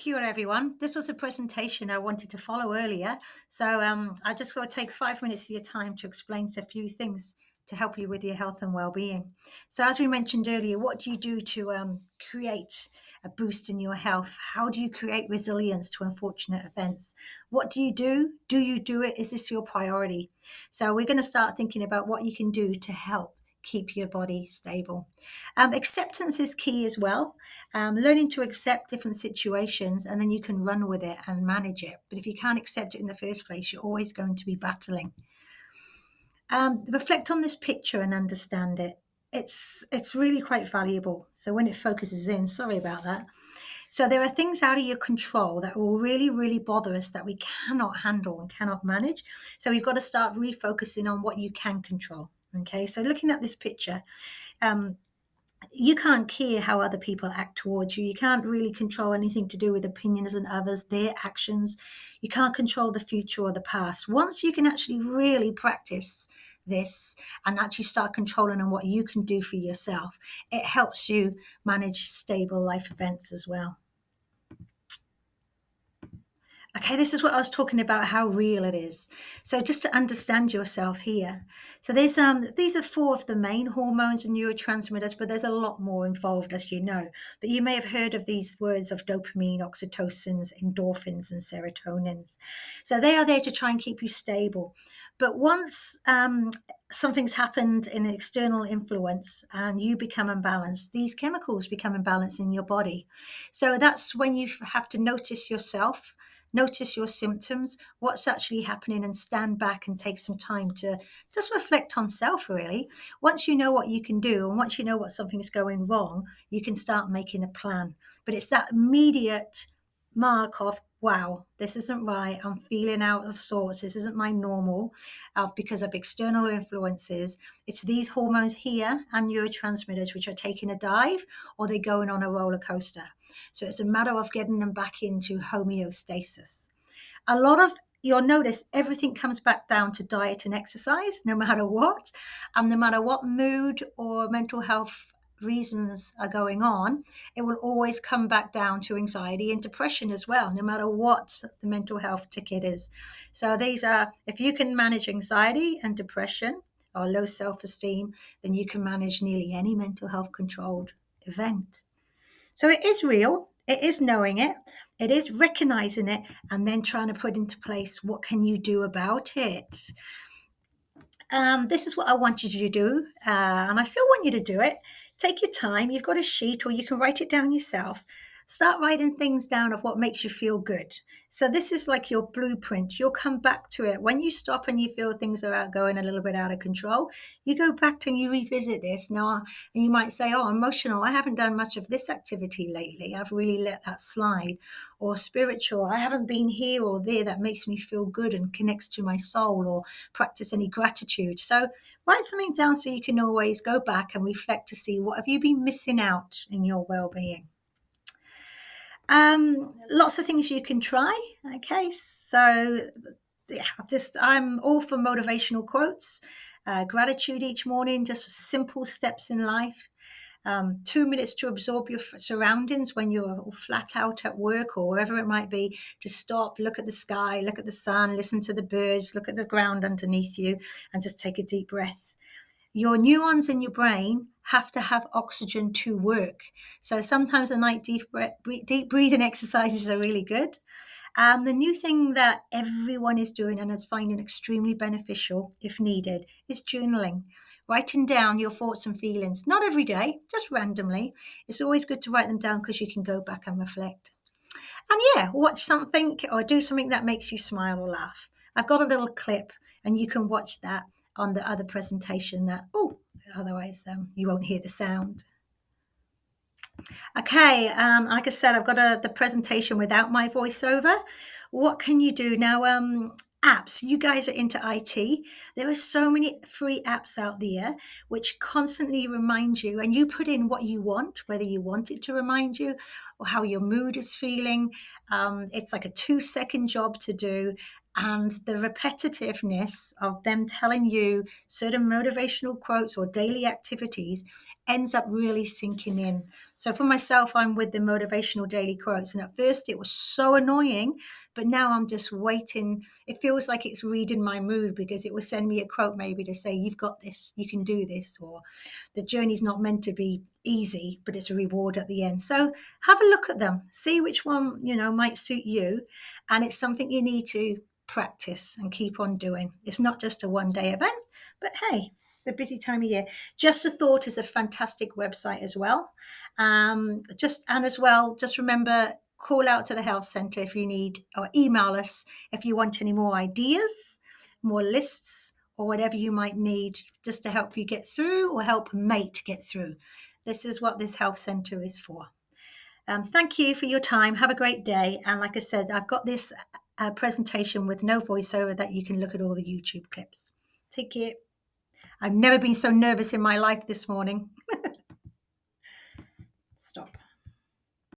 you, everyone. This was a presentation I wanted to follow earlier. So I just got to take 5 minutes of your time to explain a few things to help you with your health and well-being. So as we mentioned earlier, what do you do to create a boost in your health? How do you create resilience to unfortunate events? What do you do? Do you do it? Is this your priority? So we're going to start thinking about what you can do to help keep your body stable. Acceptance is key as well. Learning to accept different situations, and then you can run with it and manage it. But if you can't accept it in the first place, you're always going to be battling. Reflect on this picture and understand it. It's really quite valuable. So when it focuses in, sorry about that. So there are things out of your control that will really, really bother us that we cannot handle and cannot manage. So we've got to start refocusing on what you can control. Okay, so looking at this picture, you can't care how other people act towards you. You can't really control anything to do with opinions and others, their actions. You can't control the future or the past. Once you can actually really practice this and actually start controlling on what you can do for yourself, it helps you manage stable life events as well. Okay, this is what I was talking about, how real it is. So just to understand yourself here. So there's these are four of the main hormones and neurotransmitters, but there's a lot more involved, as you know. But you may have heard of these words of dopamine, oxytocins, endorphins, and serotonins. So they are there to try and keep you stable. But once something's happened in an external influence and you become imbalanced, these chemicals become imbalanced in your body. So that's when you have to notice yourself, notice your symptoms, what's actually happening, and stand back and take some time to just reflect on self, really. Once you know what you can do and once you know what something's going wrong, you can start making a plan. But it's that immediate mark of, wow, this isn't right. I'm feeling out of sorts. This isn't my normal because of external influences. It's these hormones here and neurotransmitters which are taking a dive, or they're going on a roller coaster. So it's a matter of getting them back into homeostasis. A lot of You'll notice everything comes back down to diet and exercise, no matter what. And no matter what mood or mental health reasons are going on, it will always come back down to anxiety and depression as well, no matter what the mental health ticket is. So these are, if you can manage anxiety and depression or low self-esteem, then you can manage nearly any mental health controlled event. So it is real. It is knowing it. It is recognizing it and then trying to put into place what can you do about it. This is what I want you to do, and I still want you to do it. Take your time. You've got a sheet, or you can write it down yourself. Start writing things down of what makes you feel good. So this is like your blueprint. You'll come back to it. When you stop and you feel things are going a little bit out of control, you go back to and you revisit this. Now, and you might say, oh, emotional, I haven't done much of this activity lately. I've really let that slide. Or spiritual, I haven't been here or there. That makes me feel good and connects to my soul, or practice any gratitude. So write something down so you can always go back and reflect to see what have you been missing out in your well-being. Lots of things you can try. Okay, so yeah, I'm all for motivational quotes, gratitude each morning, just simple steps in life. 2 minutes to absorb your surroundings when you're flat out at work or wherever it might be. Just stop, look at the sky, look at the sun, listen to the birds, look at the ground underneath you, and just take a deep breath. Your neurons in your brain have to have oxygen to work. So sometimes a night deep breathing exercises are really good. The new thing that everyone is doing and is finding extremely beneficial, if needed, is journaling. Writing down your thoughts and feelings, not every day, just randomly. It's always good to write them down because you can go back and reflect. And yeah, watch something or do something that makes you smile or laugh. I've got a little clip and you can watch that on the other presentation otherwise you won't hear the sound. Okay, like I said, I've got the presentation without my voiceover. What can you do now? Apps, you guys are into IT. There are so many free apps out there which constantly remind you, and you put in what you want, whether you want it to remind you or how your mood is feeling. It's like a 2-second job to do. And the repetitiveness of them telling you certain motivational quotes or daily activities ends up really sinking in. So for myself, I'm with the motivational daily quotes. And at first it was so annoying, but now I'm just waiting. It feels like it's reading my mood because it will send me a quote maybe to say, you've got this, you can do this, or the journey's not meant to be easy, but it's a reward at the end. So have a look at them, see which one, might suit you. And it's something you need to practice and keep on doing. It's not just a one-day event, but hey, it's a busy time of year. Just a Thought is a fantastic website as well. Just remember, call out to the health centre if you need, or email us if you want any more ideas, more lists, or whatever you might need just to help you get through or help a mate get through. This is what this health centre is for. Thank you for your time. Have a great day. And like I said, I've got this presentation with no voiceover that you can look at all the YouTube clips. Take care. I've never been so nervous in my life this morning. Stop.